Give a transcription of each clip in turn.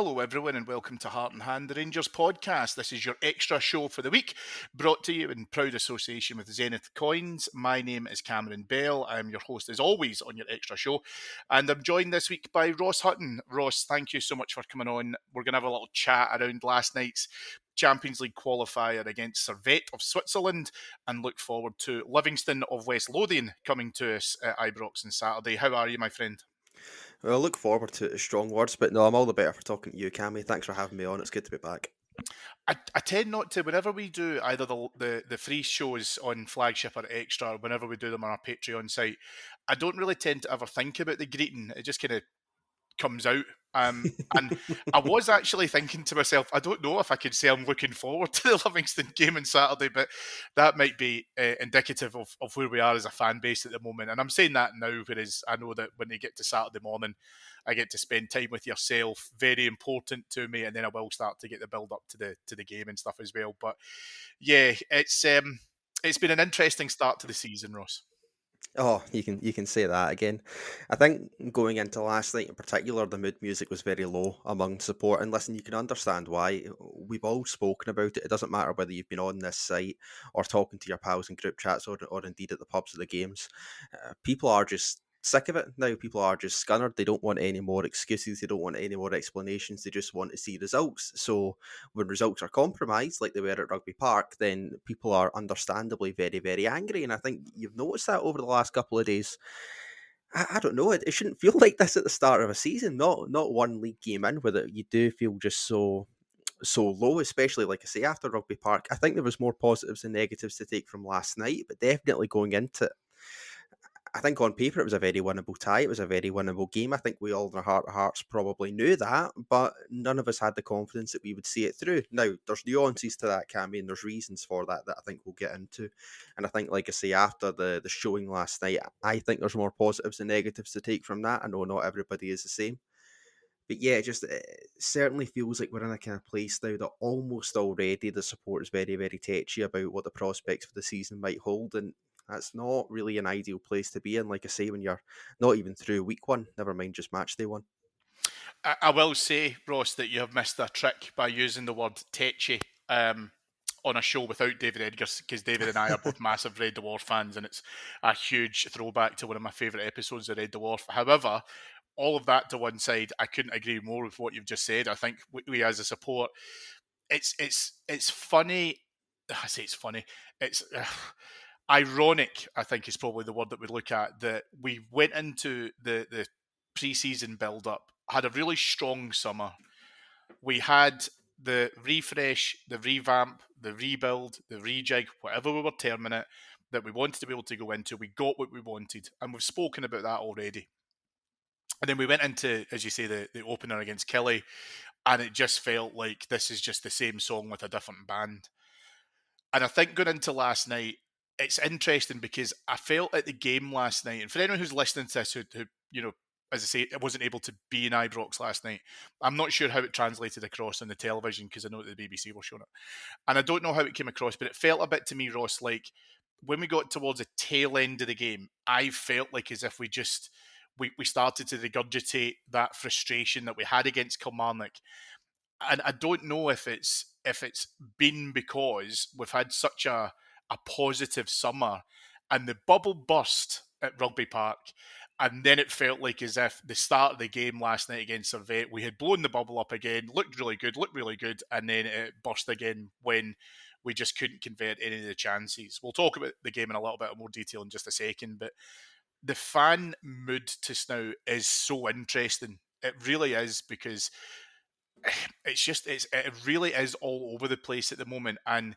Hello, everyone, and welcome to Heart and Hand, the Rangers podcast. This is your extra show for the week, brought to you in proud association with Zenith Coins. My name is Cameron Bell. I'm your host, as always, on your extra show, and I'm joined this week by Ross Hutton. Ross, thank you so much for coming on. We're going to have a little chat around last night's Champions League qualifier against Servette of Switzerland, and look forward to Livingston of West Lothian coming to us at Ibrox on Saturday. How are you, my friend? Well, I look forward to strong words, but no, I'm all the better for talking to you, Cammy. Thanks for having me on. It's good to be back. I tend not to, whenever we do either the free shows on Flagship or Extra, or whenever we do them on our Patreon site, I don't really tend to ever think about the greeting. It just kind of comes out. And I was actually thinking to myself, I don't know if I could say I'm looking forward to the Livingston game on Saturday, but that might be indicative of where we are as a fan base at the moment. And I'm saying that now, whereas I know that when they get to Saturday morning, I get to spend time with yourself, very important to me, and then I will start to get the build up to the game and stuff as well. But yeah, it's been an interesting start to the season, Ross. Oh, you can say that again. I think going into last night in particular, the mood music was very low among support. And listen, you can understand why. We've all spoken about it. It doesn't matter whether you've been on this site or talking to your pals in group chats or indeed at the pubs of the games. People are just sick of it now. People are just scunnered. They don't want any more excuses. They don't want any more explanations. They just want to see results. So when results are compromised, like they were at Rugby Park, then people are understandably very, very angry. And I think you've noticed that over the last couple of days. I don't know. It shouldn't feel like this at the start of a season. Not one league game in with it. You do feel just so low, especially like I say after Rugby Park. I think there was more positives and negatives to take from last night, but definitely going into it, I think on paper it was a very winnable tie. It was a very winnable game. I think we all in our heart of hearts probably knew that, but none of us had the confidence that we would see it through. Now, there's nuances to that, Cammy, and there's reasons for that I think we'll get into. And I think, like I say, after the showing last night, I think there's more positives and negatives to take from that. I know not everybody is the same. But yeah, it certainly feels like we're in a kind of place now that almost already the support is very, very tetchy about what the prospects for the season might hold. And that's not really an ideal place to be in. Like I say, when you're not even through week one, never mind just match day one. I will say, Ross, that you have missed a trick by using the word tetchy on a show without David Edgars, because David and I are both massive Red Dwarf fans, and it's a huge throwback to one of my favourite episodes of Red Dwarf. However, all of that to one side, I couldn't agree more with what you've just said. I think we as a support, it's funny. I say it's funny. It's ironic, I think, is probably the word that we look at, that we went into the pre-season build-up, had a really strong summer. We had the refresh, the revamp, the rebuild, the rejig, whatever we were terming it, that we wanted to be able to go into. We got what we wanted, and we've spoken about that already. And then we went into, as you say, the opener against Kelly, and it just felt like this is just the same song with a different band. And I think going into last night, it's interesting because I felt at the game last night, and for anyone who's listening to this who as I say, I wasn't able to be in Ibrox last night. I'm not sure how it translated across on the television because I know that the BBC were showing it. And I don't know how it came across, but it felt a bit to me, Ross, like when we got towards the tail end of the game, I felt like as if we started to regurgitate that frustration that we had against Kilmarnock. And I don't know if it's been because we've had such a positive summer and the bubble burst at Rugby Park. And then it felt like as if the start of the game last night against Servette, we had blown the bubble up again, looked really good, and then it burst again when we just couldn't convert any of the chances. We'll talk about the game in a little bit more detail in just a second, but the fan mood to now is so interesting. It really is, because it really is all over the place at the moment. And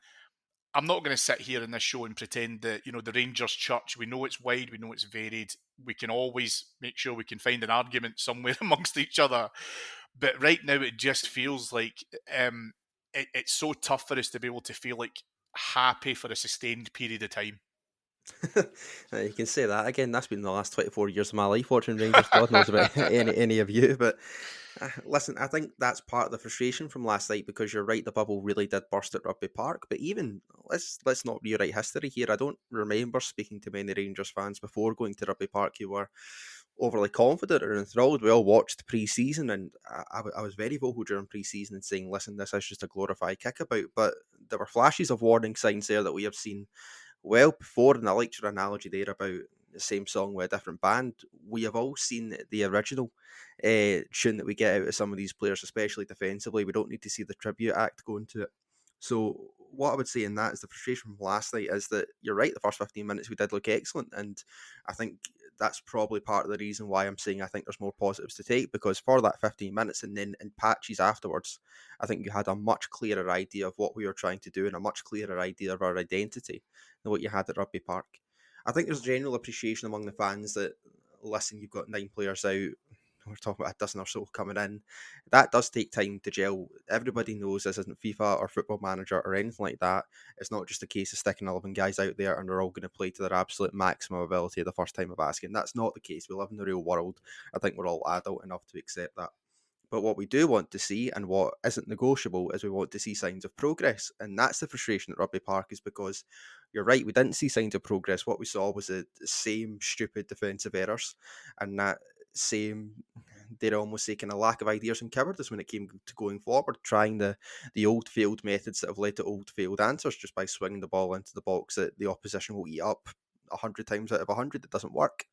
I'm not going to sit here in this show and pretend that, the Rangers church, we know it's wide, we know it's varied. We can always make sure we can find an argument somewhere amongst each other. But right now, it just feels like it's so tough for us to be able to feel like happy for a sustained period of time. You can say that again. That's been the last 24 years of my life watching Rangers. God knows about any of you, but listen, I think that's part of the frustration from last night, because you're right, the bubble really did burst at Rugby Park. But even let's not rewrite history here. I don't remember speaking to many Rangers fans before going to Rugby Park who were overly confident or enthralled. We all watched pre-season, and I was very vocal during pre-season and saying, listen, this is just a glorified kickabout. But there were flashes of warning signs there that we have seen well before, and I liked your analogy there about the same song with a different band. We have all seen the original tune that we get out of some of these players, especially defensively. We don't need to see the tribute act going to it. So what I would say in that is the frustration from last night is that you're right, the first 15 minutes we did look excellent, and I think that's probably part of the reason why I'm saying I think there's more positives to take, because for that 15 minutes and then in patches afterwards, I think you had a much clearer idea of what we were trying to do and a much clearer idea of our identity than what you had at Rugby Park. I think there's general appreciation among the fans that, listen, you've got 9 players out, we're talking about a dozen or so coming in. That does take time to gel. Everybody knows this isn't FIFA or Football Manager or anything like that. It's not just a case of sticking 11 guys out there and they're all going to play to their absolute maximum ability the first time of asking. That's not the case. We live in the real world. I think we're all adult enough to accept that. But what we do want to see, and what isn't negotiable, is we want to see signs of progress. And that's the frustration at Rugby Park, is because you're right, we didn't see signs of progress. What we saw was the same stupid defensive errors and that same, they're almost say, kind of lack of ideas and cowardice when it came to going forward, trying the old failed methods that have led to old failed answers, just by swinging the ball into the box that the opposition will eat up 100 times out of 100. It doesn't work.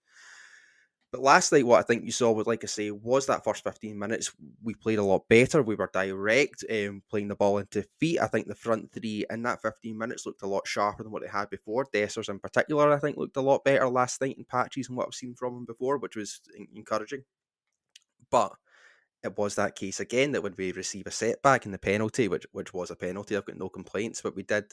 But last night, what I think you saw was, like I say, was that first 15 minutes. We played a lot better. We were direct, playing the ball into feet. I think the front three in that 15 minutes looked a lot sharper than what they had before. Dessers in particular, I think, looked a lot better last night in patches than what I've seen from him before, which was encouraging. But it was that case again that when we receive a setback in the penalty, which was a penalty, I've got no complaints, but we did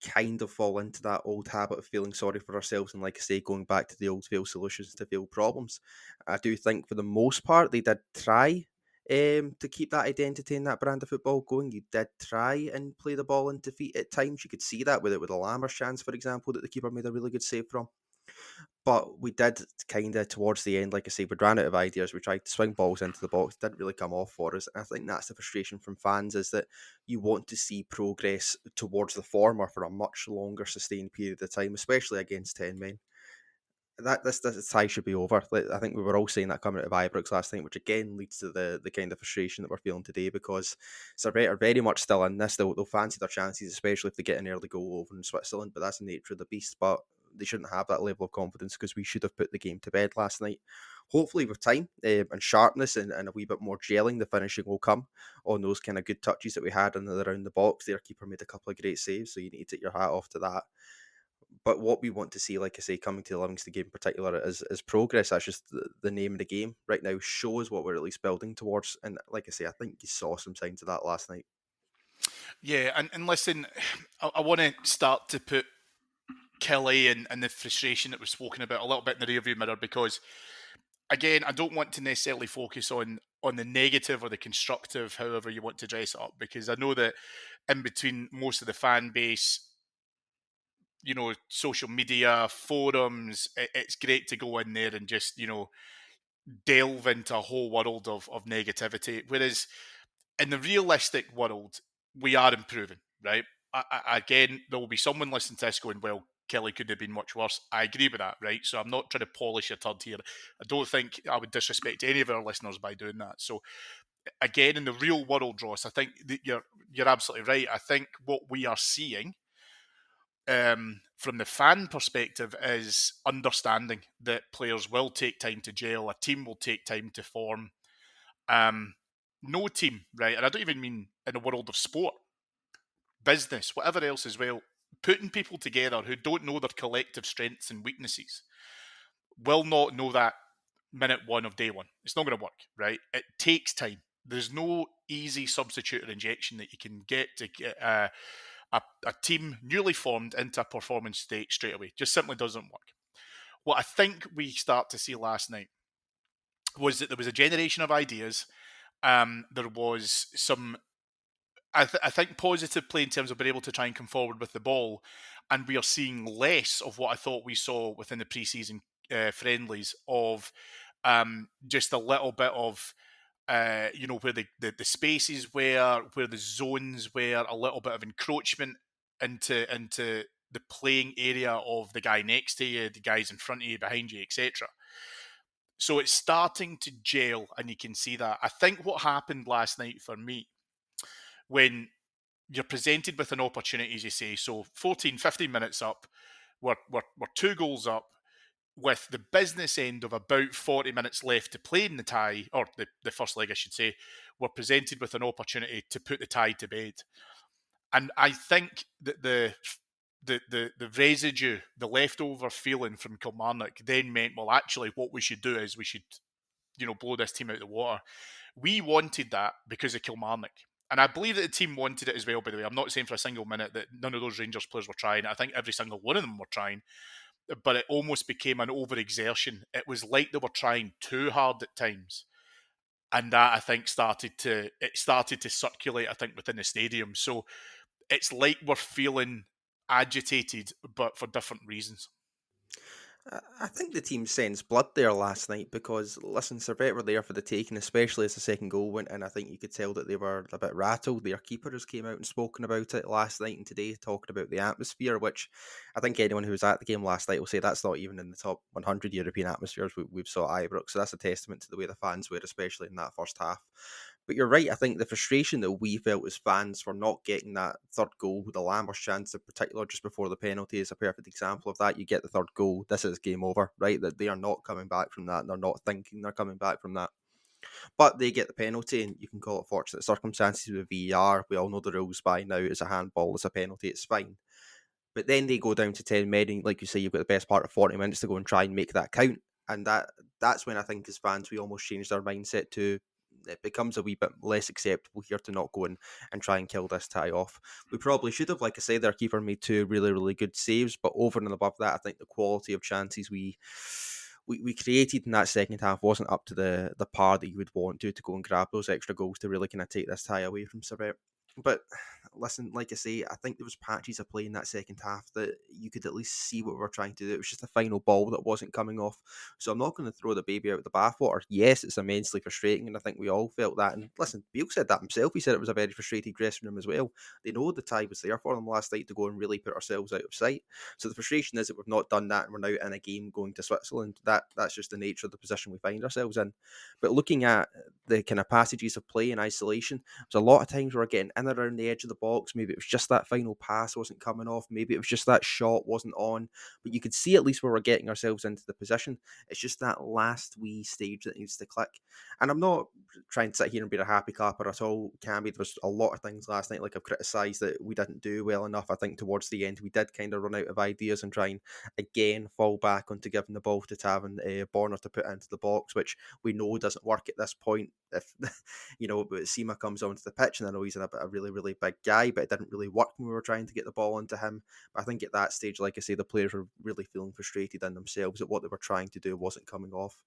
kind of fall into that old habit of feeling sorry for ourselves and, like I say, going back to the old fail solutions to fail problems. I do think for the most part they did try to keep that identity and that brand of football going. You did try and play the ball into feet at times. You could see that with it with the Lammers chance, for example, that the keeper made a really good save from. But we did kind of towards the end, like I say, we ran out of ideas. We tried to swing balls into the box, didn't really come off for us. And I think that's the frustration from fans, is that you want to see progress towards the former for a much longer sustained period of time, especially against 10 men. This tie should be over. I think we were all saying that coming out of Ibrox last night, which again leads to the kind of frustration that we're feeling today, because Servette are very much still in this. They'll fancy their chances, especially if they get an early goal over in Switzerland, but that's the nature of the beast. But they shouldn't have that level of confidence, because we should have put the game to bed last night. Hopefully with time and sharpness and a wee bit more gelling, the finishing will come on those kind of good touches that we had in the around the box. Their keeper made a couple of great saves, so you need to take your hat off to that. But what we want to see, like I say, coming to the Livingston game in particular, is progress. That's just the name of the game right now. Shows what we're at least building towards. And like I say, I think you saw some signs of that last night. Yeah, and listen, I want to start to put Kelly and the frustration that was spoken about a little bit in the rearview mirror, because again, I don't want to necessarily focus on the negative or the constructive, however you want to dress it up, because I know that in between most of the fan base, social media, forums, it's great to go in there and just, delve into a whole world of negativity. Whereas in the realistic world, we are improving, right? Again, there will be someone listening to this going, well, Kelly could have been much worse. I agree with that, right? So I'm not trying to polish a turd here. I don't think I would disrespect any of our listeners by doing that. So again, in the real world, Ross, I think that you're absolutely right. I think what we are seeing from the fan perspective is understanding that players will take time to gel, a team will take time to form. No team, right? And I don't even mean in the world of sport, business, whatever else as well. Putting people together who don't know their collective strengths and weaknesses will not know that minute one of day one. It's not going to work, right? It takes time. There's no easy substitute or injection that you can get to get a team newly formed into a performance state straight away. Just simply doesn't work. What I think we start to see last night was that there was a generation of ideas. There was some, I think, positive play in terms of being able to try and come forward with the ball, and we are seeing less of what I thought we saw within the preseason friendlies of just a little bit of where the spaces were, where the zones were, a little bit of encroachment into the playing area of the guy next to you, the guys in front of you, behind you, etc. So it's starting to gel, and you can see that. I think what happened last night for me, when you're presented with an opportunity, as you say, so 14, 15 minutes up, we're 2 goals up, with the business end of about 40 minutes left to play in the tie, or the first leg, I should say, we're presented with an opportunity to put the tie to bed. And I think that the residue, the leftover feeling from Kilmarnock then meant, well, actually, what we should do is we should, blow this team out of the water. We wanted that because of Kilmarnock. And I believe that the team wanted it as well, by the way. I'm not saying for a single minute that none of those Rangers players were trying. I think every single one of them were trying, but it almost became an overexertion. It was like they were trying too hard at times. And that, I think, started to circulate, I think, within the stadium. So it's like we're feeling agitated, but for different reasons. I think the team sensed blood there last night because, listen, Servette were there for the taking, especially as the second goal went in. I think you could tell that they were a bit rattled. Their keeper has came out and spoken about it last night and today, talking about the atmosphere, which I think anyone who was at the game last night will say that's not even in the top 100 European atmospheres we've saw at Ibrox. So that's a testament to the way the fans were, especially in that first half. But you're right. I think the frustration that we felt as fans for not getting that third goal, the Lambers chance in particular, just before the penalty, is a perfect example of that. You get the third goal, this is game over, right? That they are not coming back from that. And they're not thinking they're coming back from that. But they get the penalty, and you can call it fortunate circumstances with VAR. We all know the rules by now. It's a handball, it's a penalty, it's fine. But then they go down to 10 men, and like you say, you've got the best part of 40 minutes to go and try and make that count. And that's when I think as fans we almost changed our mindset to it becomes a wee bit less acceptable here to not go and try and kill this tie off. We probably should have, like I say, their keeper made 2 really, really good saves, but over and above that, I think the quality of chances we created in that second half wasn't up to the par that you would want to go and grab those extra goals to really kind of take this tie away from Servette. But listen, like I say, I think there was patches of play in that second half that you could at least see what we were trying to do. It was just a final ball that wasn't coming off. So I'm not going to throw the baby out with the bathwater. Yes, it's immensely frustrating, and I think we all felt that. And listen, Beale said that himself. He said it was a very frustrated dressing room as well. They know the tie was there for them last night to go and really put ourselves out of sight. So the frustration is that we've not done that, and we're now in a game going to Switzerland. That's just the nature of the position we find ourselves in. But looking at the kind of passages of play in isolation, there's a lot of times we're getting in around the edge of the box. Maybe it was just that final pass wasn't coming off. Maybe it was just that shot wasn't on. But you could see at least where we're getting ourselves into the position. It's just that last wee stage that needs to click. And I'm not trying to sit here and be a happy clapper at all, Cammy. There was a lot of things last night, like I've criticised that we didn't do well enough. I think towards the end we did kind of run out of ideas and try and again fall back onto giving the ball to Tavin Borner to put into the box, which we know doesn't work at this point. If Sima comes onto the pitch, and I know he's a really, really big guy, but it didn't really work when we were trying to get the ball into him. But I think at that stage, like I say, the players were really feeling frustrated in themselves that what they were trying to do wasn't coming off.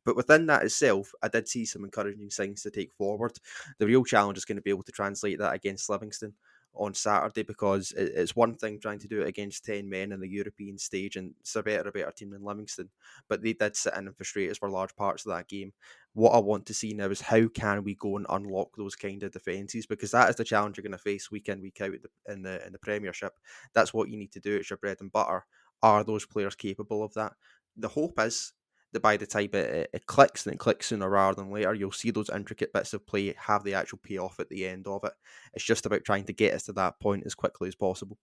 But within that itself, I did see some encouraging things to take forward. The real challenge is going to be able to translate that against Livingston on Saturday, because it's one thing trying to do it against 10 men in the European stage, and Servette are a better team than Livingston, but they did sit in and frustrate us for large parts of that game. What I want to see now is how can we go and unlock those kind of defences, because that is the challenge you're going to face week in, week out in the Premiership. That's what you need to do. It's your bread and butter. Are those players capable of that? The hope is that by the time it clicks, and it clicks sooner rather than later, you'll see those intricate bits of play have the actual payoff at the end of it. It's just about trying to get us to that point as quickly as possible.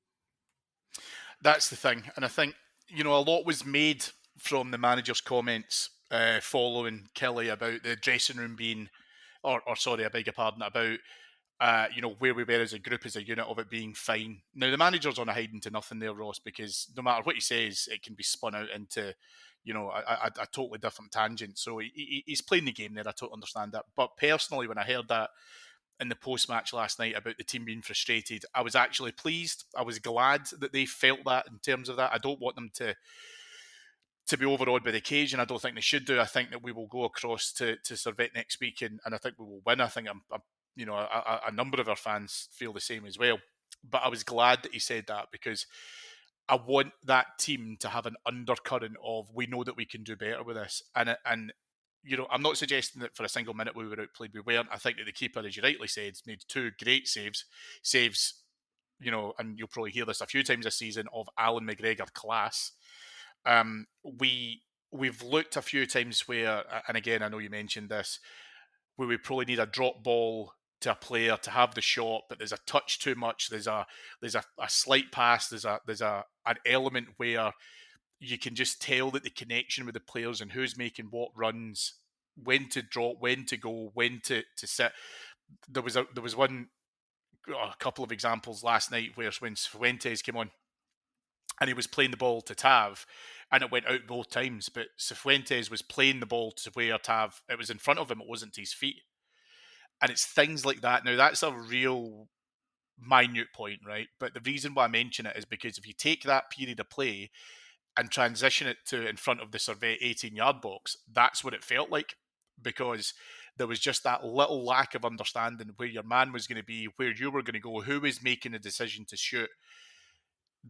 That's the thing. And I think, a lot was made from the manager's comments following Kelly about the dressing room being, or sorry, I beg your pardon, about where we were as a group, as a unit of it being fine. Now, the manager's on a hiding to nothing there, Ross, because no matter what he says, it can be spun out into, a totally different tangent. So he's playing the game there. I totally understand that. But personally, when I heard that in the post-match last night about the team being frustrated, I was actually pleased. I was glad that they felt that in terms of that. I don't want them to be overawed by the occasion. I don't think they should do. I think that we will go across to Servette next week, and I think we will win. I think a number of our fans feel the same as well. But I was glad that he said that, because I want that team to have an undercurrent of, we know that we can do better with this. And I'm not suggesting that for a single minute we were outplayed. We weren't. I think that the keeper, as you rightly said, made 2 great saves. And you'll probably hear this a few times this season, of Alan McGregor class. We we've looked a few times where, and again, I know you mentioned this, where we probably need a drop ball to a player to have the shot, but there's a touch too much. There's a slight pass. There's an element where you can just tell that the connection with the players and who's making what runs, when to drop, when to go, when to sit. There was a couple of examples last night where when Sifuentes came on and he was playing the ball to Tav, and it went out both times. But Cifuentes was playing the ball to where Tav, it was in front of him, it wasn't to his feet. And it's things like that. Now, that's a real minute point, right? But the reason why I mention it is because if you take that period of play and transition it to in front of the Servette 18-yard box, that's what it felt like. Because there was just that little lack of understanding where your man was going to be, where you were going to go, who was making the decision to shoot.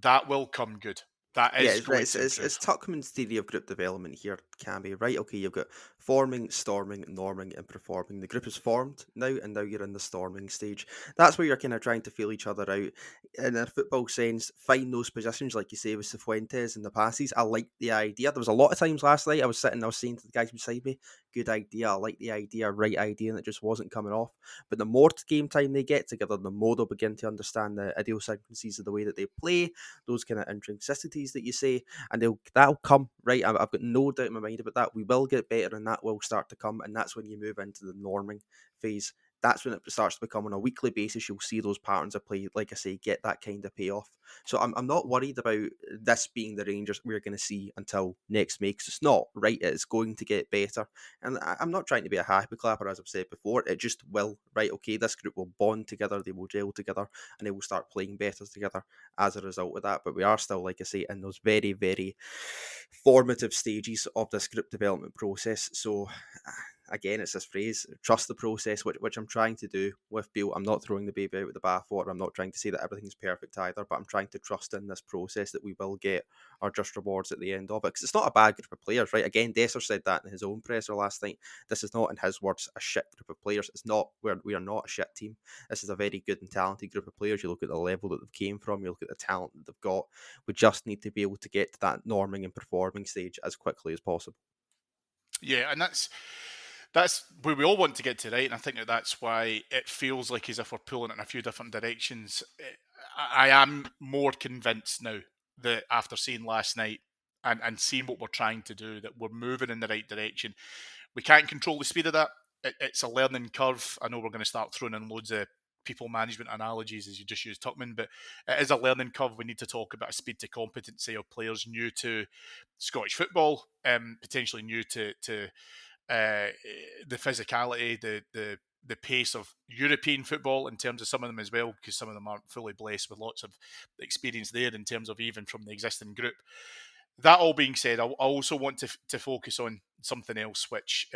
That will come good. That Yeah, is right. going to It's improve. Tuckman's theory of group development here, Cammy. Right? Okay, you've got forming, storming, norming, and performing. The group is formed now, and now you're in the storming stage. That's where you're kind of trying to feel each other out. In a football sense, find those positions, like you say, with Cifuentes and the passes. I like the idea. There was a lot of times last night I was saying to the guys beside me, good idea, I like the idea, right idea, and it just wasn't coming off. But the more game time they get together, the more they'll begin to understand the idiosyncrasies of the way that they play, those kind of intricacies that you say, and that'll come, right? I've got no doubt in my mind about that. We will get better, and that will start to come, and that's when you move into the norming phase. That's when it starts to become on a weekly basis. You'll see those patterns of play, like I say, get that kind of payoff. So I'm not worried about this being the Rangers we're going to see until next May, because it's not, right? It's going to get better. And I'm not trying to be a happy clapper, as I've said before. It just will, right? Okay, this group will bond together, they will gel together, and they will start playing better together as a result of that. But we are still, like I say, in those very, very formative stages of this group development process. So again, it's this phrase, trust the process, which I'm trying to do with Beale. I'm not throwing the baby out with the bathwater. I'm not trying to say that everything's perfect either, but I'm trying to trust in this process that we will get our just rewards at the end of it. Because it's not a bad group of players, right? Again, Desser said that in his own presser last night. This is not, in his words, a shit group of players. It's not, we are not a shit team. This is a very good and talented group of players. You look at the level that they've came from, you look at the talent that they've got. We just need to be able to get to that norming and performing stage as quickly as possible. Yeah, and that's where we all want to get to, right? And I think that's why it feels like as if we're pulling in a few different directions. I am more convinced now that after seeing last night and seeing what we're trying to do, that we're moving in the right direction. We can't control the speed of that. It's a learning curve. I know we're going to start throwing in loads of people management analogies as you just used Tuckman, but it is a learning curve. We need to talk about a speed to competency of players new to Scottish football, potentially new to uh, the physicality, the pace of European football in terms of some of them as well, because some of them aren't fully blessed with lots of experience there in terms of even from the existing group. That all being said, I also want to focus on something else, which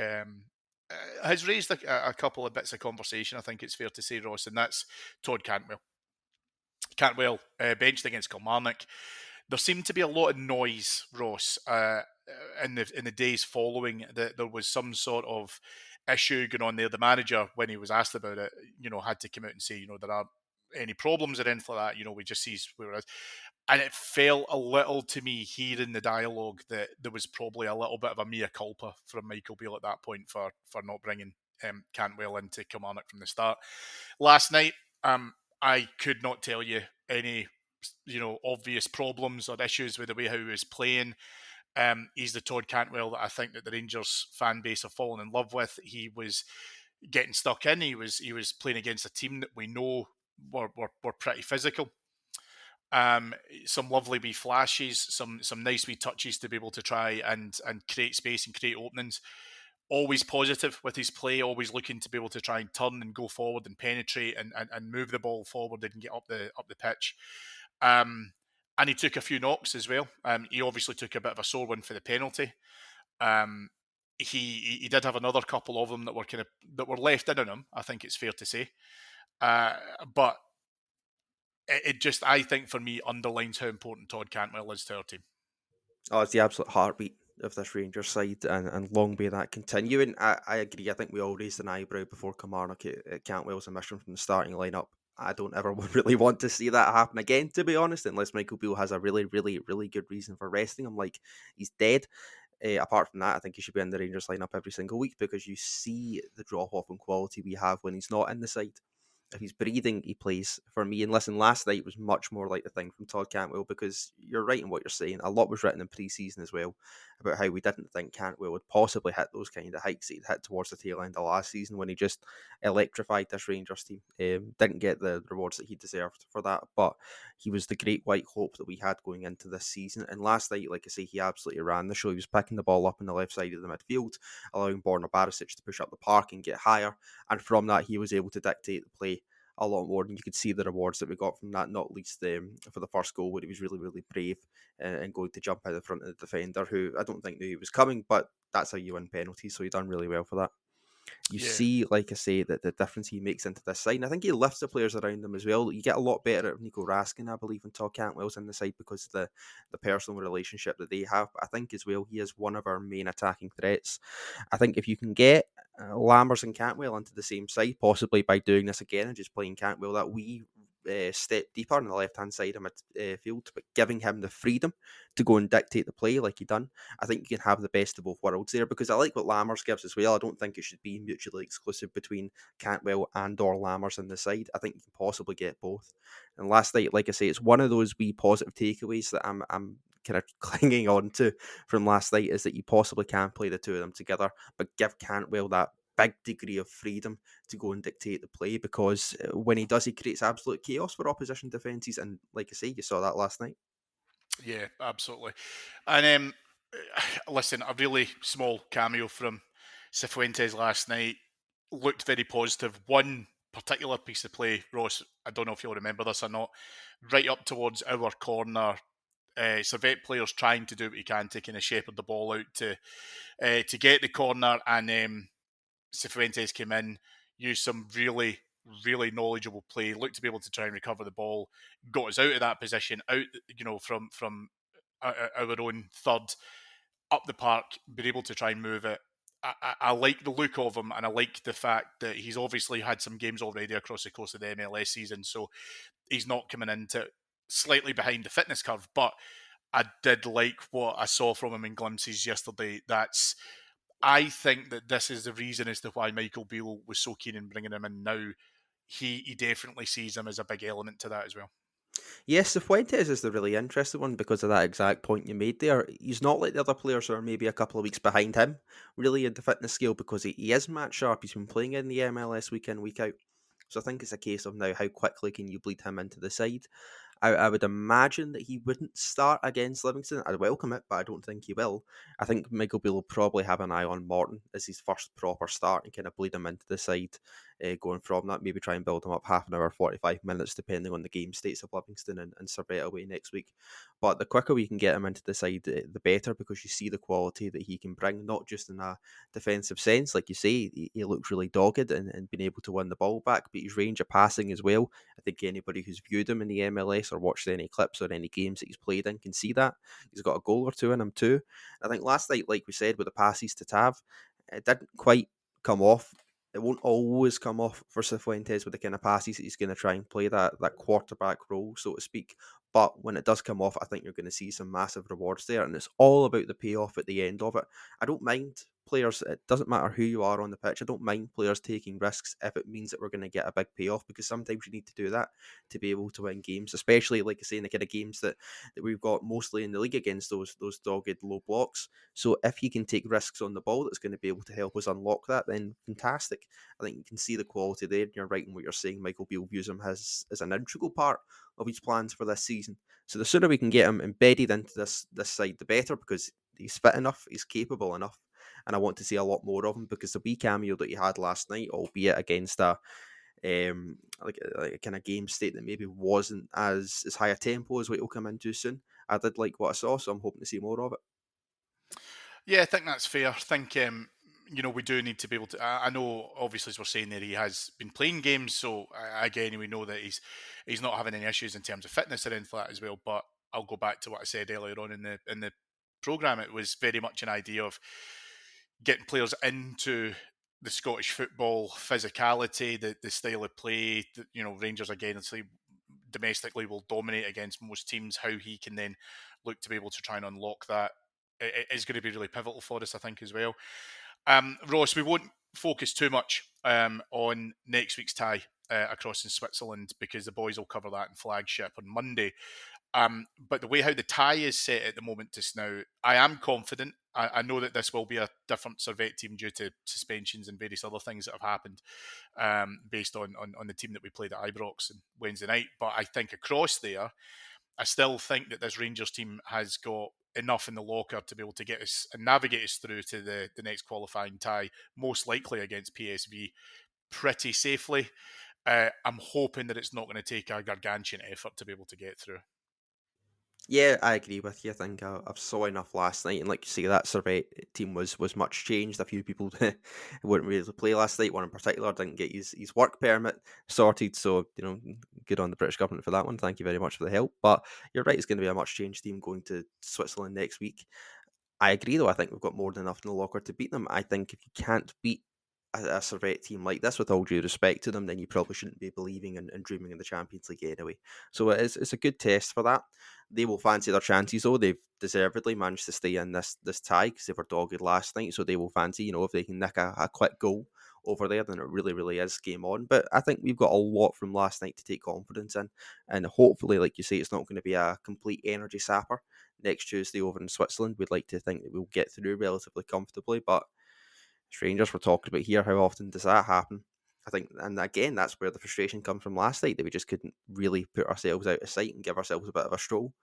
has raised a couple of bits of conversation. I think it's fair to say, Ross, and that's Todd Cantwell. Cantwell benched against Kilmarnock. There seemed to be a lot of noise, Ross, in the days following that there was some sort of issue going on there. The manager, when he was asked about it, had to come out and say, there aren't any problems or anything like that. We just see where it is. And it felt a little to me hearing the dialogue that there was probably a little bit of a mea culpa from Michael Beale at that point for not bringing Cantwell into Kilmarnock from the start. Last night, I could not tell you any obvious problems or issues with the way how he was playing. He's the Todd Cantwell that I think that the Rangers fan base have fallen in love with. He was getting stuck in. He was playing against a team that we know were pretty physical. Some lovely wee flashes, some nice wee touches to be able to try and create space and create openings. Always positive with his play, always looking to be able to try and turn and go forward and penetrate and move the ball forward and get up the pitch. And he took a few knocks as well. He obviously took a bit of a sore one for the penalty. Um, he did have another couple of them that were left in on him. I think it's fair to say. But it just, I think, for me, underlines how important Todd Cantwell is to our team. Oh, it's the absolute heartbeat of this Rangers side, and long may that continue. And I agree. I think we all raised an eyebrow before Kilmarnock at Cantwell's omission from the starting lineup. I don't ever really want to see that happen again, to be honest, unless Michael Beale has a really, really, really good reason for resting him, like he's dead. Apart from that, I think he should be in the Rangers lineup every single week because you see the drop off in quality we have when he's not in the side. If he's breathing, he plays for me. And listen, last night was much more like the thing from Todd Cantwell because you're right in what you're saying. A lot was written in pre-season as well about how we didn't think Cantwell would possibly hit those kind of heights he'd hit towards the tail end of last season when he just electrified this Rangers team. Didn't get the rewards that he deserved for that, but he was the great white hope that we had going into this season. And last night, like I say, he absolutely ran the show. He was picking the ball up on the left side of the midfield, allowing Borna Barisic to push up the park and get higher. And from that, he was able to dictate the play a lot more, and you could see the rewards that we got from that, not least for the first goal where he was really, really brave and going to jump out in front of the defender, who I don't think knew he was coming, but that's how you win penalties, so he done really well for that. You Yeah, see, like I say, that the difference he makes into this side. And I think he lifts the players around him as well. You get a lot better at Nico Raskin, I believe, and Todd Cantwell's in the side because of the personal relationship that they have. But I think as well, he is one of our main attacking threats. I think if you can get Lammers and Cantwell into the same side, possibly by doing this again and just playing Cantwell that wee step deeper on the left hand side of midfield, but giving him the freedom to go and dictate the play like he done, I think you can have the best of both worlds there because I like what Lammers gives as well. I don't think it should be mutually exclusive between Cantwell and or Lammers in the side. I think you can possibly get both. And last night, like I say, it's one of those wee positive takeaways that I'm kind of clinging on to from last night is that you possibly can play the two of them together, but give Cantwell that big degree of freedom to go and dictate the play because when he does, he creates absolute chaos for opposition defences. And like I say, you saw that last night. yeah, absolutely. And listen, a really small cameo from Sifuentes last night looked very positive. One particular piece of play, Ross, I don't know if you'll remember this or not, right up towards our corner. Servette players trying to do what he can to kind of shepherd the ball out to get the corner, and Sifuentes came in, used some really, really knowledgeable play, looked to be able to try and recover the ball, got us out of that position, out from our own third up the park, been able to try and move it. I like the look of him, and I like the fact that he's obviously had some games already across the course of the MLS season, so he's not coming into slightly behind the fitness curve. But I did like what I saw from him in glimpses yesterday. I think that this is the reason as to why Michael Beale was so keen in bringing him in now. He definitely sees him as a big element to that as well. Yes, Cifuentes is the really interesting one because of that exact point you made there. He's not like the other players who are maybe a couple of weeks behind him, really in the fitness scale because he is match sharp. He's been playing in the MLS week in, week out. So I think it's a case of now how quickly can you bleed him into the side. I would imagine that he wouldn't start against Livingston. I'd welcome it, but I don't think he will. I think Michael Beale will probably have an eye on Morton as his first proper start and kind of bleed him into the side going from that. Maybe try and build him up half an hour, 45 minutes, depending on the game states of Livingston and Servette away next week. But the quicker we can get him into the side, the better because you see the quality that he can bring, not just in a defensive sense. Like you say, he looks really dogged and being able to win the ball back, but his range of passing as well. I think anybody who's viewed him in the MLS or watched any clips or any games that he's played in can see that. He's got a goal or two in him too. I think last night, like we said, with the passes to Tav, it didn't quite come off. It won't always come off for Cifuentes with the kind of passes that he's going to try and play that quarterback role, so to speak. But when it does come off, I think you're going to see some massive rewards there, and it's all about the payoff at the end of it. I don't mind players, it doesn't matter who you are on the pitch. I don't mind players taking risks if it means that we're going to get a big payoff because sometimes you need to do that to be able to win games, especially like I say in the kind of games that we've got mostly in the league against those dogged low blocks. So if he can take risks on the ball that's going to be able to help us unlock that, then fantastic. I think you can see the quality there. You're right in what you're saying. Michael Beale views him as an integral part of his plans for this season. So the sooner we can get him embedded into this side, the better because he's fit enough, he's capable enough, and I want to see a lot more of him because the wee cameo that he had last night, albeit against like a kind of game state that maybe wasn't as high a tempo as what he'll come into soon. I did like what I saw, so I'm hoping to see more of it. Yeah, I think that's fair. I think we do need to be able to. I know, obviously, as we're saying there, he has been playing games, so again, we know that he's not having any issues in terms of fitness or anything like that as well. But I'll go back to what I said earlier on in the program. It was very much an idea of getting players into the Scottish football physicality, the style of play. Rangers again, domestically will dominate against most teams. How he can then look to be able to try and unlock that is going to be really pivotal for us, I think, as well. Ross, we won't focus too much on next week's tie across in Switzerland because the boys will cover that in flagship on Monday. But the way how the tie is set at the moment just now, I am confident. I know that this will be a different Servette team due to suspensions and various other things that have happened based on the team that we played at Ibrox on Wednesday night. But I think across there, I still think that this Rangers team has got enough in the locker to be able to get us and navigate us through to the next qualifying tie, most likely against PSV, pretty safely. I'm hoping that it's not going to take a gargantuan effort to be able to get through. Yeah, I agree with you. I think I saw enough last night, and like you say, that Servette team was much changed. A few people weren't really able to play last night. One in particular didn't get his work permit sorted, so good on the British government for that one. Thank you very much for the help. But you're right; it's going to be a much changed team going to Switzerland next week. I agree, though. I think we've got more than enough in the locker to beat them. I think if you can't beat a Servette team like this, with all due respect to them, then you probably shouldn't be believing and dreaming in the Champions League anyway. So it's a good test for that. They will fancy their chances, though. They've deservedly managed to stay in this tie because they were dogged last night. So they will fancy, if they can nick a quick goal over there, then it really, really is game on. But I think we've got a lot from last night to take confidence in. And hopefully, like you say, it's not going to be a complete energy sapper next Tuesday over in Switzerland. We'd like to think that we'll get through relatively comfortably, but strangers we're talking about here, how often does that happen? I think, and again, that's where the frustration comes from last night, that we just couldn't really put ourselves out of sight and give ourselves a bit of a stroll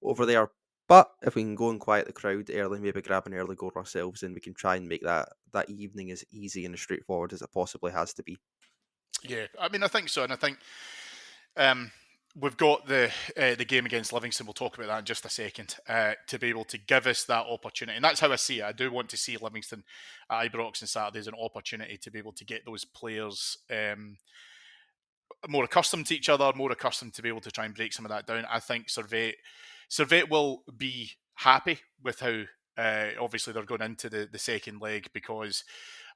over there. But if we can go and quiet the crowd early, maybe grab an early goal ourselves, then we can try and make that evening as easy and as straightforward as it possibly has to be. Yeah, I mean, I think so, and I think um, we've got the game against Livingston. We'll talk about that in just a second to be able to give us that opportunity, and that's how I see it. I do want to see Livingston at Ibrox on Saturday as an opportunity to be able to get those players more accustomed to each other, more accustomed to be able to try and break some of that down. I think Servette will be happy with how obviously they're going into the second leg because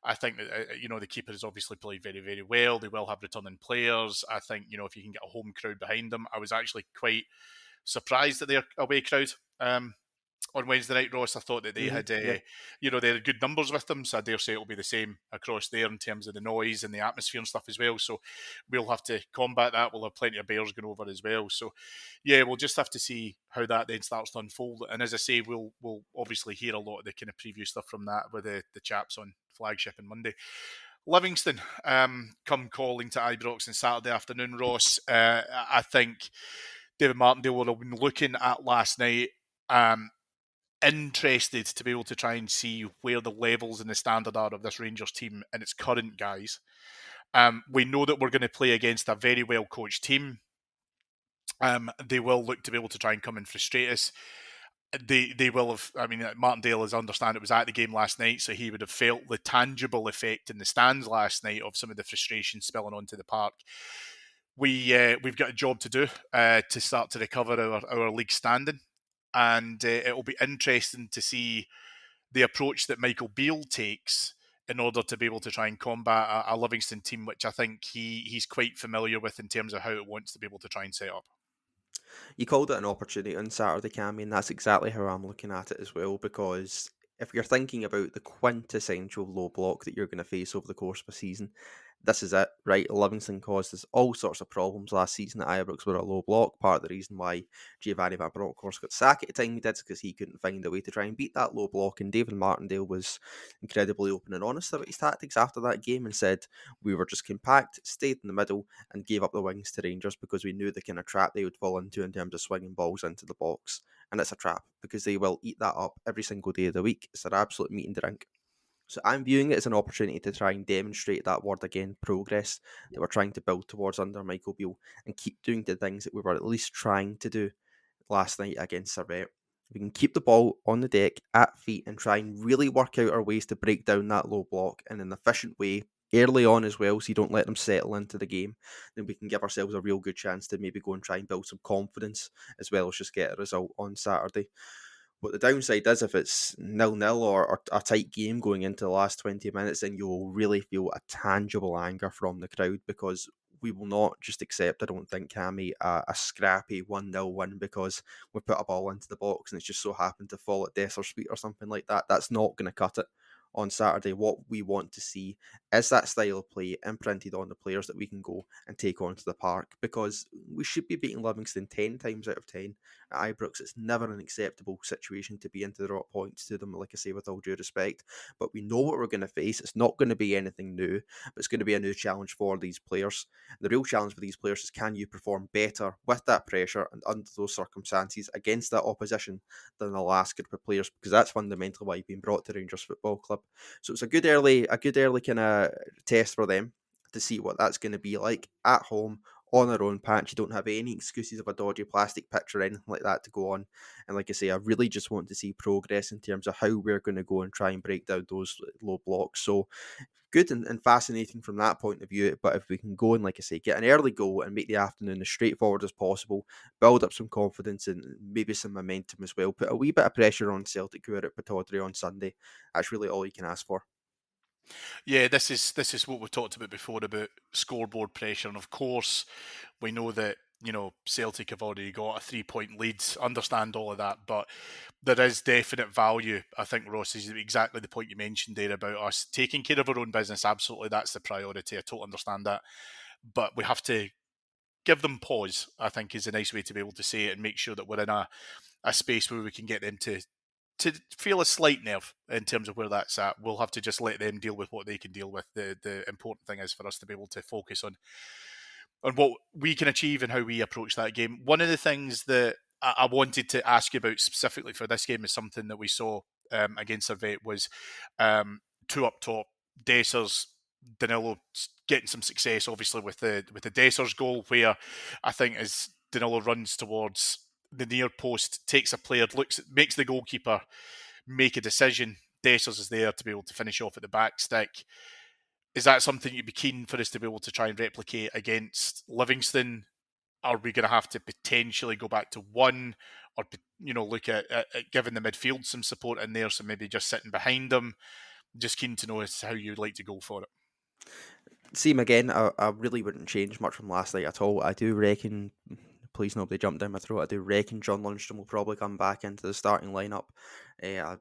I think that the keeper has obviously played very, very well. They will have returning players. I think if you can get a home crowd behind them, I was actually quite surprised at their away crowd. On Wednesday night, Ross, I thought that they had, Yeah. they had good numbers with them. So I dare say it'll be the same across there in terms of the noise and the atmosphere and stuff as well. So we'll have to combat that. We'll have plenty of bears going over as well. So yeah, we'll just have to see how that then starts to unfold. And as I say, we'll obviously hear a lot of the kind of preview stuff from that with the chaps on flagship on Monday. Livingston come calling to Ibrox on Saturday afternoon, Ross. I think David Martindale would have been looking at last night. Interested to be able to try and see where the levels and the standard are of this Rangers team and its current guys. We know that we're going to play against a very well coached team. They will look to be able to try and come and frustrate us. They will have. I mean, Martindale, as I understand it, was at the game last night, so he would have felt the tangible effect in the stands last night of some of the frustration spilling onto the park. We've got a job to do to start to recover our league standing, and it will be interesting to see the approach that Michael Beale takes in order to be able to try and combat a Livingston team, which I think he's quite familiar with in terms of how it wants to be able to try and set up. You called it an opportunity on Saturday, Cammy, and that's exactly how I'm looking at it as well. Because if you're thinking about the quintessential low block that you're going to face over the course of a season, this is it, right? Livingston caused us all sorts of problems last season at Ibrox with a low block. Part of the reason why Giovanni Van Bronckhorst got sacked at the time he did is because he couldn't find a way to try and beat that low block. And David Martindale was incredibly open and honest about his tactics after that game and said we were just compact, stayed in the middle, and gave up the wings to Rangers because we knew the kind of trap they would fall into in terms of swinging balls into the box. And it's a trap because they will eat that up every single day of the week. It's their absolute meat and drink. So I'm viewing it as an opportunity to try and demonstrate that word again, progress, that we're trying to build towards under Michael Beale and keep doing the things that we were at least trying to do last night against Servette. We can keep the ball on the deck at feet and try and really work out our ways to break down that low block in an efficient way early on as well, so you don't let them settle into the game. Then we can give ourselves a real good chance to maybe go and try and build some confidence as well as just get a result on Saturday. But the downside is if it's 0-0 or a tight game going into the last 20 minutes, then you'll really feel a tangible anger from the crowd because we will not just accept, I don't think, Cammy, a scrappy 1-0 win because we put a ball into the box and it's just so happened to fall at Desser's feet or something like that. That's not going to cut it on Saturday. What we want to see is that style of play imprinted on the players that we can go and take onto the park, because we should be beating Livingston 10 times out of 10 at Ibrox. It's never an acceptable situation to be into the drop points to them, like I say, with all due respect. But we know what we're going to face. It's not going to be anything new, but it's going to be a new challenge for these players. The real challenge for these players is, can you perform better with that pressure and under those circumstances against that opposition than the last group of players? Because that's fundamentally why you've been brought to Rangers Football Club. So it's a good early kind of test for them to see what that's going to be like at home on their own patch. You don't have any excuses of a dodgy plastic pitch or anything like that to go on. And like I say, I really just want to see progress in terms of how we're going to go and try and break down those low blocks. So good and fascinating from that point of view. But if we can go and, like I say, get an early goal and make the afternoon as straightforward as possible, build up some confidence and maybe some momentum as well, put a wee bit of pressure on Celtic who are at Pittodrie on Sunday, that's really all you can ask for. Yeah, this is what we talked about before about scoreboard pressure, and of course we know that Celtic have already got a 3-point lead. Understand all of that, but there is definite value. I think Ross is exactly the point you mentioned there about us taking care of our own business. Absolutely, that's the priority. I totally understand that, but we have to give them pause. I think is a nice way to be able to say it, and make sure that we're in a space where we can get them to feel a slight nerve in terms of where that's at. We'll have to just let them deal with what they can deal with. The important thing is for us to be able to focus on what we can achieve and how we approach that game. One of the things that I wanted to ask you about specifically for this game is something that we saw against Servette was two up top, Dessers, Danilo getting some success, obviously with the Dessers goal, where I think as Danilo runs towards the near post, takes a player, makes the goalkeeper make a decision. Dessers is there to be able to finish off at the back stick. Is that something you'd be keen for us to be able to try and replicate against Livingston? Are we going to have to potentially go back to one, or look at giving the midfield some support in there, so maybe just sitting behind them? Just keen to know as to how you'd like to go for it. Same again. I really wouldn't change much from last night at all. I do reckon, please nobody jump down my throat, I do reckon John Lundstrom will probably come back into the starting lineup. I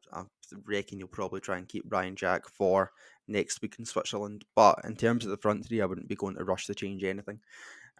reckon you'll probably try and keep Ryan Jack for next week in Switzerland. But in terms of the front three, I wouldn't be going to rush to change anything.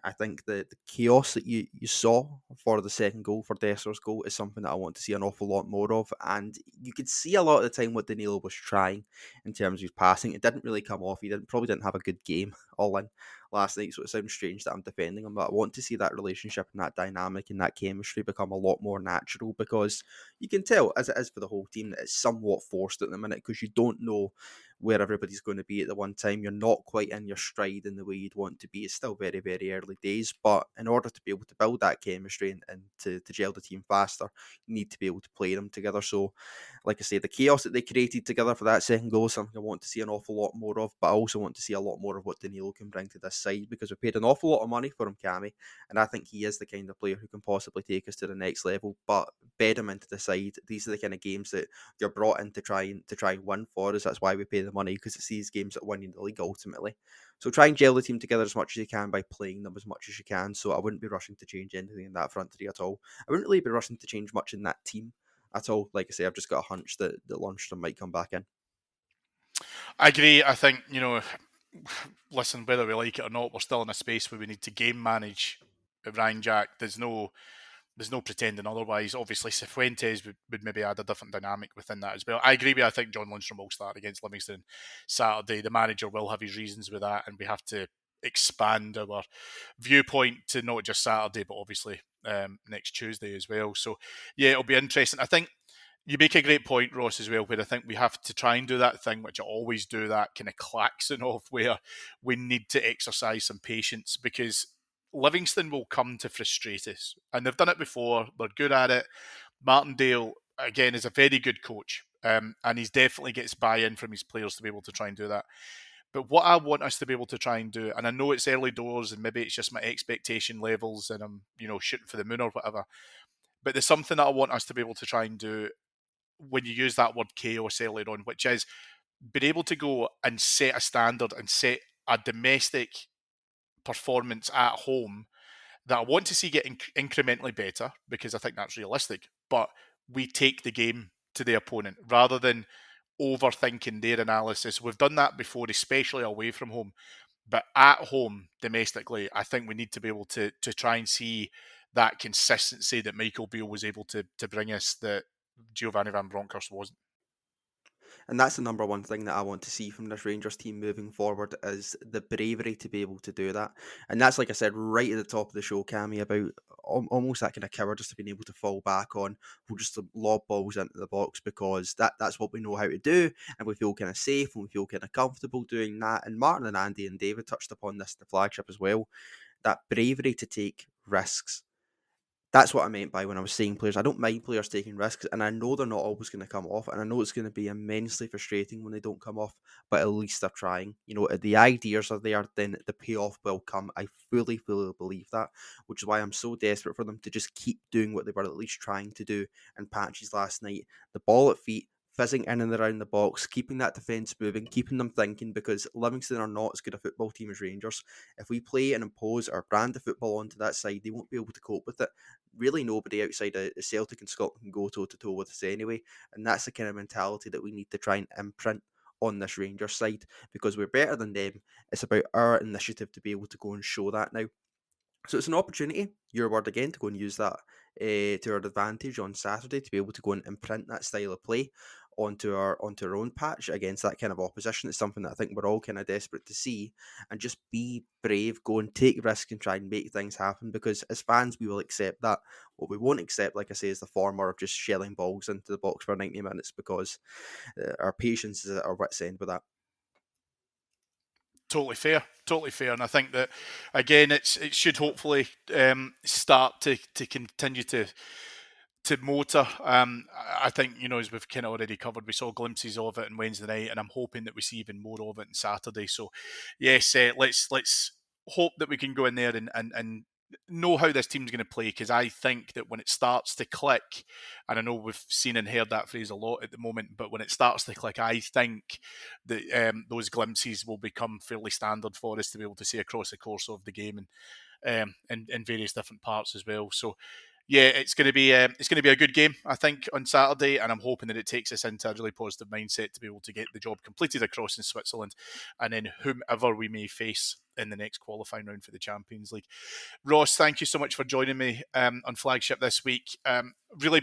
I think the chaos that you saw for the second goal, for Desser's goal, is something that I want to see an awful lot more of. And you could see a lot of the time what Danilo was trying in terms of his passing. It didn't really come off. He probably didn't have a good game all in last night, so it sounds strange that I'm defending him. But I want to see that relationship and that dynamic and that chemistry become a lot more natural, because you can tell, as it is for the whole team, that it's somewhat forced at the minute because you don't know where everybody's going to be at the one time. You're not quite in your stride in the way you'd want to be. It's still very, very early days, but in order to be able to build that chemistry and to gel the team faster, you need to be able to play them together. So, like I say, the chaos that they created together for that second goal is something I want to see an awful lot more of, but I also want to see a lot more of what Danilo can bring to this side, because we paid an awful lot of money for him, Cammy, and I think he is the kind of player who can possibly take us to the next level. But bed him into the side. These are the kind of games that you're brought in to try and win for us. That's why we pay the money, because it's these games that win you the league ultimately. So try and gel the team together as much as you can by playing them as much as you can. So I wouldn't be rushing to change anything in that front three at all. I wouldn't really be rushing to change much in that team at all. Like I say, I've just got a hunch that Lundstrom might come back in. I agree. I think, listen, whether we like it or not, we're still in a space where we need to game manage Ryan Jack. There's no pretending otherwise. Obviously, Sifuentes would maybe add a different dynamic within that as well. I agree with you. I think John Lundstrom will start against Livingston Saturday. The manager will have his reasons with that, and we have to expand our viewpoint to not just Saturday, but obviously next Tuesday as well. So, yeah, it'll be interesting. I think you make a great point, Ross, as well, where I think we have to try and do that thing, which I always do, that kind of klaxon of where we need to exercise some patience, because Livingston will come to frustrate us. And they've done it before. They're good at it. Martindale, again, is a very good coach. And he's definitely gets buy-in from his players to be able to try and do that. But what I want us to be able to try and do, and I know it's early doors and maybe it's just my expectation levels and I'm, shooting for the moon or whatever, but there's something that I want us to be able to try and do when you use that word chaos earlier on, which is being able to go and set a standard and set a domestic performance at home that I want to see get incrementally better, because I think that's realistic. But we take the game to the opponent rather than overthinking their analysis. We've done that before, especially away from home. But at home, domestically, I think we need to be able to try and see that consistency that Michael Beale was able to bring us that Giovanni Van Bronckhorst wasn't. And that's the number one thing that I want to see from this Rangers team moving forward is the bravery to be able to do that. And that's, like I said, right at the top of the show, Cammy, about almost that kind of cowardice to being able to fall back on. We'll just lob balls into the box because that's what we know how to do, and we feel kind of safe and we feel kind of comfortable doing that. And Martin and Andy and David touched upon this in the flagship as well. That bravery to take risks. That's what I meant by when I was saying players. I don't mind players taking risks, and I know they're not always going to come off, and I know it's going to be immensely frustrating when they don't come off, but at least they're trying. You know, the ideas are there, then the payoff will come. I fully believe that, which is why I'm so desperate for them to just keep doing what they were at least trying to do in patches last night. The ball at feet, fizzing in and around the box, keeping that defence moving, keeping them thinking, because Livingston are not as good a football team as Rangers. If we play and impose our brand of football onto that side, they won't be able to cope with it. Really, nobody outside of Celtic and Scotland can go toe-to-toe with us anyway, and that's the kind of mentality that we need to try and imprint on this Rangers side, because we're better than them. It's about our initiative to be able to go and show that now. So it's an opportunity, your word again, to go and use that to our advantage on Saturday, to be able to go and imprint that style of play onto our own patch against that kind of opposition. It's something that I think we're all kind of desperate to see, and just be brave, go and take risks and try and make things happen, because as fans we will accept that. What we won't accept, like I say, is the former of just shelling balls into the box for 90 minutes, because our patience is at our wits' end with that. Totally fair, and I think that again, it should hopefully start to continue to motor. I think, as we've kind of already covered, we saw glimpses of it on Wednesday night, and I'm hoping that we see even more of it on Saturday. So, yes, let's hope that we can go in there and know how this team's going to play, because I think that when it starts to click, and I know we've seen and heard that phrase a lot at the moment, but when it starts to click, I think that those glimpses will become fairly standard for us to be able to see across the course of the game, and in various different parts as well. So yeah, it's going to be a good game, I think, on Saturday, and I'm hoping that it takes us into a really positive mindset to be able to get the job completed across in Switzerland, and then whomever we may face in the next qualifying round for the Champions League. Ross, thank you so much for joining me on Flagship this week. Really,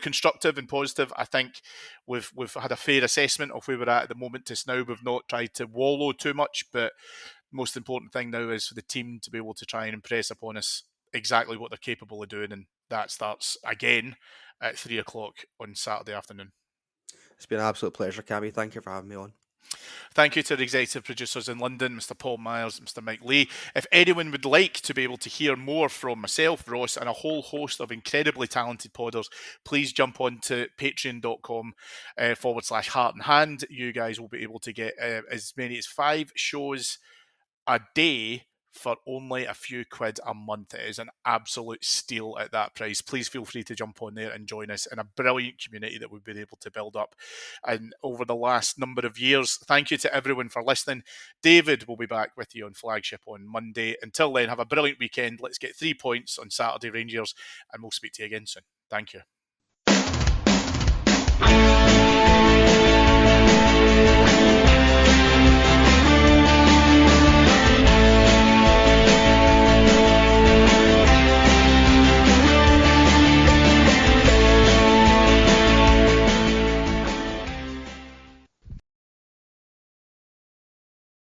constructive and positive. I think we've had a fair assessment of where we're at the moment. Just now, we've not tried to wallow too much, but most important thing now is for the team to be able to try and impress upon us exactly what they're capable of doing, and that starts again at 3:00 on Saturday afternoon. It's been an absolute pleasure, Cammy. Thank you for having me on. Thank you to the executive producers in London, Mr. Paul Myers, Mr. Mike Lee. If anyone would like to be able to hear more from myself, Ross, and a whole host of incredibly talented podders, please jump on to patreon.com /Heart and Hand. You guys will be able to get as many as 5 shows a day for only a few quid a month. It is an absolute steal at that price. Please feel free to jump on there and join us in a brilliant community that we've been able to build up and over the last number of years. Thank you to everyone for listening. David will be back with you on Flagship on Monday. Until then, have a brilliant weekend. Let's get 3 points on Saturday, Rangers, and we'll speak to you again soon. Thank you.